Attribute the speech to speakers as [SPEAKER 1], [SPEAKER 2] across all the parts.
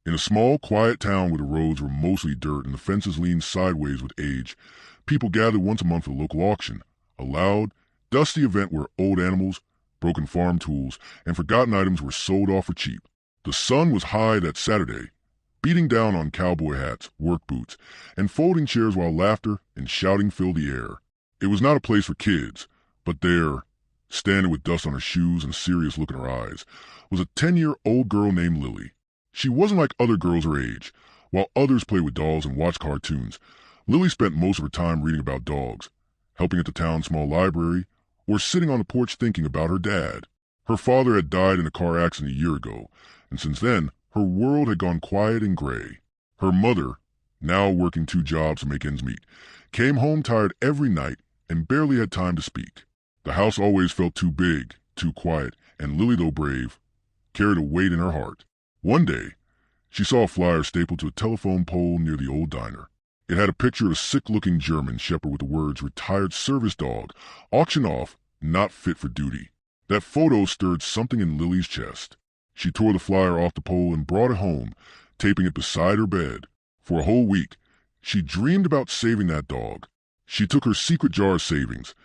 [SPEAKER 1] In a small, quiet town where the roads were mostly dirt and the fences leaned sideways with age, people gathered once a month for the local auction, a loud, dusty event where old animals, broken farm tools, and forgotten items were sold off for cheap. The sun was high that Saturday, beating down on cowboy hats, work boots, and folding chairs while laughter and shouting filled the air. It was not a place for kids, but there, standing with dust on her shoes and a serious look in her eyes, was a 10-year-old girl named Lily. She wasn't like other girls her age. While others played with dolls and watched cartoons, Lily spent most of her time reading about dogs, helping at the town's small library, or sitting on the porch thinking about her dad. Her father had died in a car accident a year ago, and since then, her world had gone quiet and gray. Her mother, now working 2 jobs to make ends meet, came home tired every night and barely had time to speak. The house always felt too big, too quiet, and Lily, though brave, carried a weight in her heart. One day, she saw a flyer stapled to a telephone pole near the old diner. It had a picture of a sick-looking German shepherd with the words, "Retired service dog, auction off, not fit for duty." That photo stirred something in Lily's chest. She tore the flyer off the pole and brought it home, taping it beside her bed. For a whole week, she dreamed about saving that dog. She took her secret jar of savings,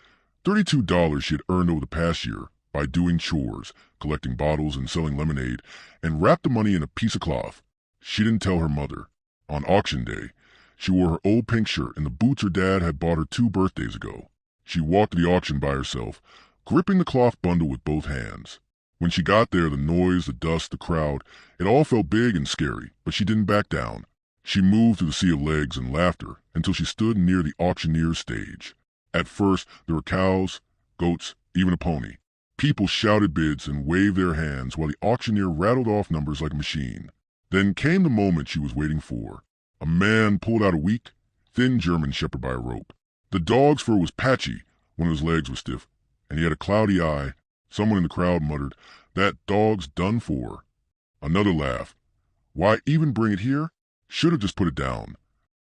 [SPEAKER 1] $32 she had earned over the past year, by doing chores, collecting bottles and selling lemonade, and wrapped the money in a piece of cloth. She didn't tell her mother. On auction day, she wore her old pink shirt and the boots her dad had bought her 2 birthdays ago. She walked to the auction by herself, gripping the cloth bundle with both hands. When she got there, the noise, the dust, the crowd, it all felt big and scary, but she didn't back down. She moved through the sea of legs and laughter until she stood near the auctioneer's stage. At first, there were cows, goats, even a pony. People shouted bids and waved their hands while the auctioneer rattled off numbers like a machine. Then came the moment she was waiting for. A man pulled out a weak, thin German shepherd by a rope. The dog's fur was patchy, one of his legs was stiff, and he had a cloudy eye. Someone in the crowd muttered, "That dog's done for." Another laughed. "Why even bring it here? Should have just put it down."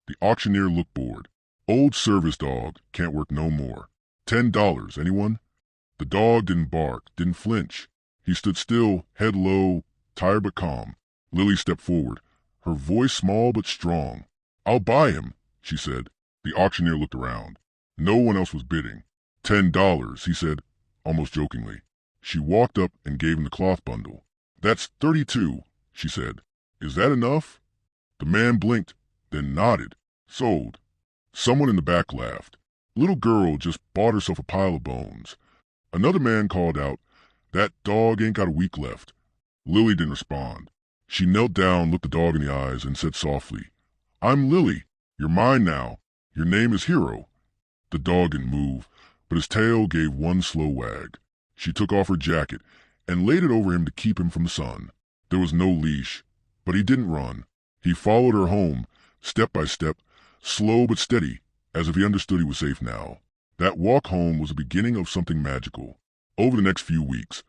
[SPEAKER 1] The auctioneer looked bored. "Old service dog, can't work no more. $10, anyone?" The dog didn't bark, didn't flinch. He stood still, head low, tired but calm. Lily stepped forward, her voice small but strong. "I'll buy him," she said. The auctioneer looked around. No one else was bidding. $10, he said, almost jokingly. She walked up and gave him the cloth bundle. "That's 32, she said. "Is that enough?" The man blinked, then nodded. "Sold." Someone in the back laughed. "Little girl just bought herself a pile of bones." Another man called out, "That dog ain't got a week left." Lily didn't respond. She knelt down, looked the dog in the eyes, and said softly, "I'm Lily. You're mine now. Your name is Hero." The dog didn't move, but his tail gave one slow wag. She took off her jacket and laid it over him to keep him from the sun. There was no leash, but he didn't run. He followed her home, step by step, slow but steady, as if he understood he was safe now. That walk home was the beginning of something magical. Over the next few weeks,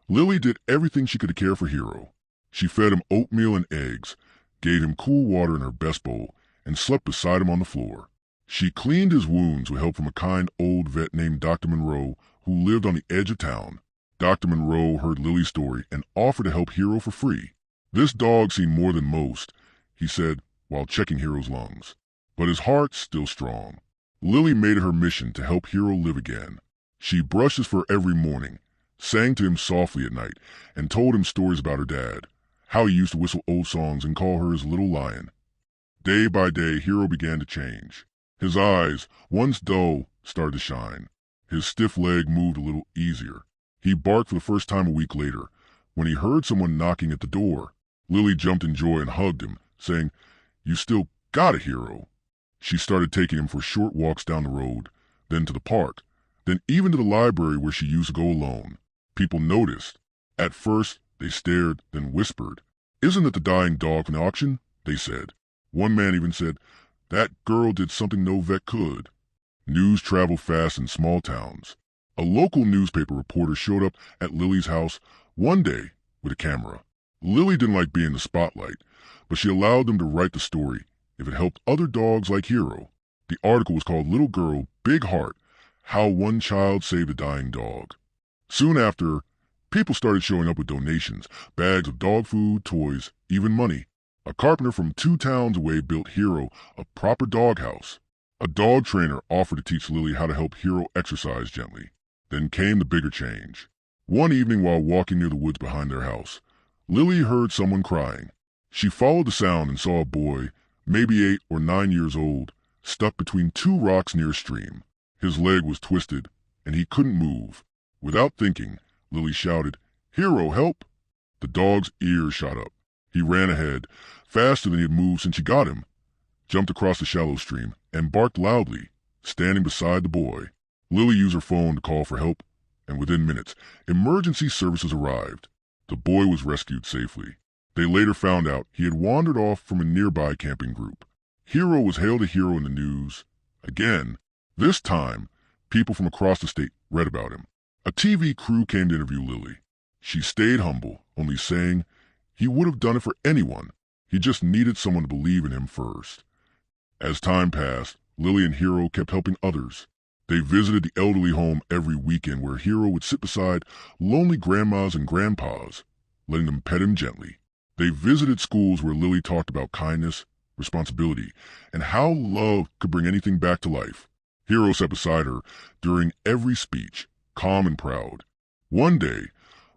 [SPEAKER 1] Lily did everything she could to care for Hero. She fed him oatmeal and eggs, gave him cool water in her best bowl, and slept beside him on the floor. She cleaned his wounds with help from a kind old vet named Dr. Monroe, who lived on the edge of town. Dr. Monroe heard Lily's story and offered to help Hero for free. "This dog seen more than most," he said while checking Hero's lungs. But his heart's still strong. Lily made it her mission to help Hero live again. She brushed his fur every morning, sang to him softly at night, and told him stories about her dad, how he used to whistle old songs and call her his little lion. Day by day, Hero began to change. His eyes, once dull, started to shine. His stiff leg moved a little easier. He barked for the first time a week later, when he heard someone knocking at the door. Lily jumped in joy and hugged him, saying, "You still got it, Hero." She started taking him for short walks down the road, then to the park, then even to the library where she used to go alone. People noticed. At first, they stared, then whispered. "Isn't it the dying dog from the auction?" they said. One man even said, "That girl did something no vet could." News traveled fast in small towns. A local newspaper reporter showed up at Lily's house one day with a camera. Lily didn't like being in the spotlight, but she allowed them to write the story if it helped other dogs like Hero. The article was called "Little Girl, Big Heart: How One Child Saved a Dying Dog." Soon after, people started showing up with donations, bags of dog food, toys, even money. A carpenter from 2 towns away built Hero a proper doghouse. A dog trainer offered to teach Lily how to help Hero exercise gently. Then came the bigger change. One evening while walking near the woods behind their house, Lily heard someone crying. She followed the sound and saw a boy, maybe 8 or 9 years old, stuck between 2 rocks near a stream. His leg was twisted, and he couldn't move. Without thinking, Lily shouted, "Hero, help!" The dog's ears shot up. He ran ahead, faster than he had moved since she got him, jumped across the shallow stream, and barked loudly, standing beside the boy. Lily used her phone to call for help, and within minutes, emergency services arrived. The boy was rescued safely. They later found out he had wandered off from a nearby camping group. Hero was hailed a hero in the news. Again, this time, people from across the state read about him. A TV crew came to interview Lily. She stayed humble, only saying he would have done it for anyone. He just needed someone to believe in him first. As time passed, Lily and Hero kept helping others. They visited the elderly home every weekend where Hero would sit beside lonely grandmas and grandpas, letting them pet him gently. They visited schools where Lily talked about kindness, responsibility, and how love could bring anything back to life. Hero sat beside her during every speech, calm and proud. One day,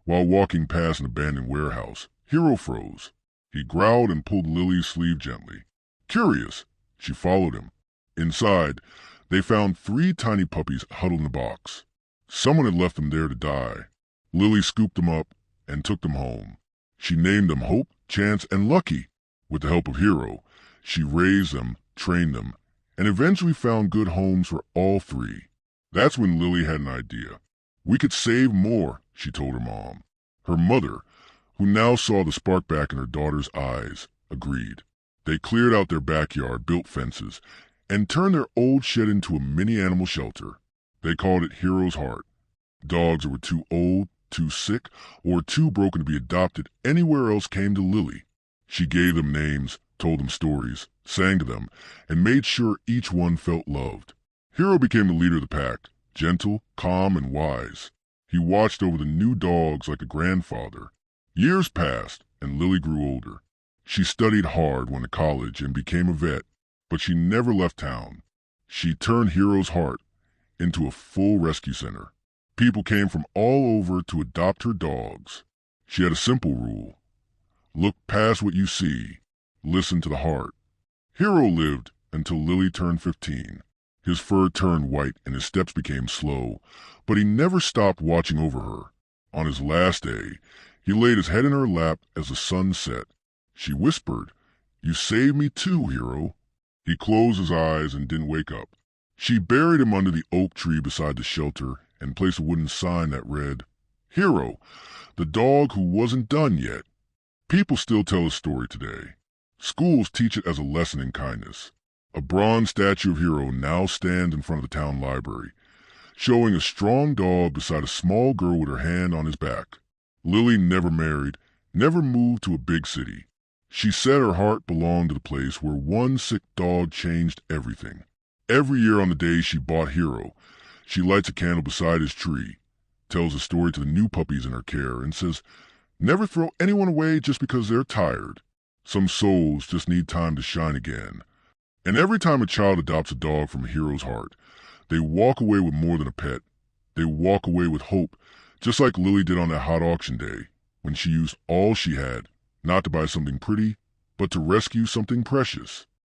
[SPEAKER 1] while walking past an abandoned warehouse, Hero froze. He growled and pulled Lily's sleeve gently. Curious, she followed him. Inside, they found 3 tiny puppies huddled in a box. Someone had left them there to die. Lily scooped them up and took them home. She named them Hope, Chance, and Lucky. With the help of Hero, she raised them, trained them, and eventually found good homes for all 3. That's when Lily had an idea. We could save more, she told her mom. Her mother, who now saw the spark back in her daughter's eyes, agreed. They cleared out their backyard, built fences, and turned their old shed into a mini animal shelter. They called it Hero's Heart. Dogs that were too old, too sick, or too broken to be adopted anywhere else came to Lily. She gave them names, told them stories, sang to them, and made sure each one felt loved. Hero became the leader of the pack, gentle, calm, and wise. He watched over the new dogs like a grandfather. Years passed, and Lily grew older. She studied hard, went to college, and became a vet, but she never left town. She turned Hero's Heart into a full rescue center. People came from all over to adopt her dogs. She had a simple rule. Look past what you see. Listen to the heart. Hero lived until Lily turned 15. His fur turned white and his steps became slow, but he never stopped watching over her. On his last day, he laid his head in her lap as the sun set. She whispered, "You saved me too, Hero." He closed his eyes and didn't wake up. She buried him under the oak tree beside the shelter and placed a wooden sign that read, "Hero, the dog who wasn't done yet." People still tell his story today. Schools teach it as a lesson in kindness. A bronze statue of Hero now stands in front of the town library, showing a strong dog beside a small girl with her hand on his back. Lily never married, never moved to a big city. She said her heart belonged to the place where one sick dog changed everything. Every year on the day she bought Hero, she lights a candle beside his tree, tells a story to the new puppies in her care, and says, "Never throw anyone away just because they're tired. Some souls just need time to shine again." And every time a child adopts a dog from Hero's Heart, they walk away with more than a pet. They walk away with hope, just like Lily did on that hot auction day, when she used all she had, not to buy something pretty, but to rescue something precious.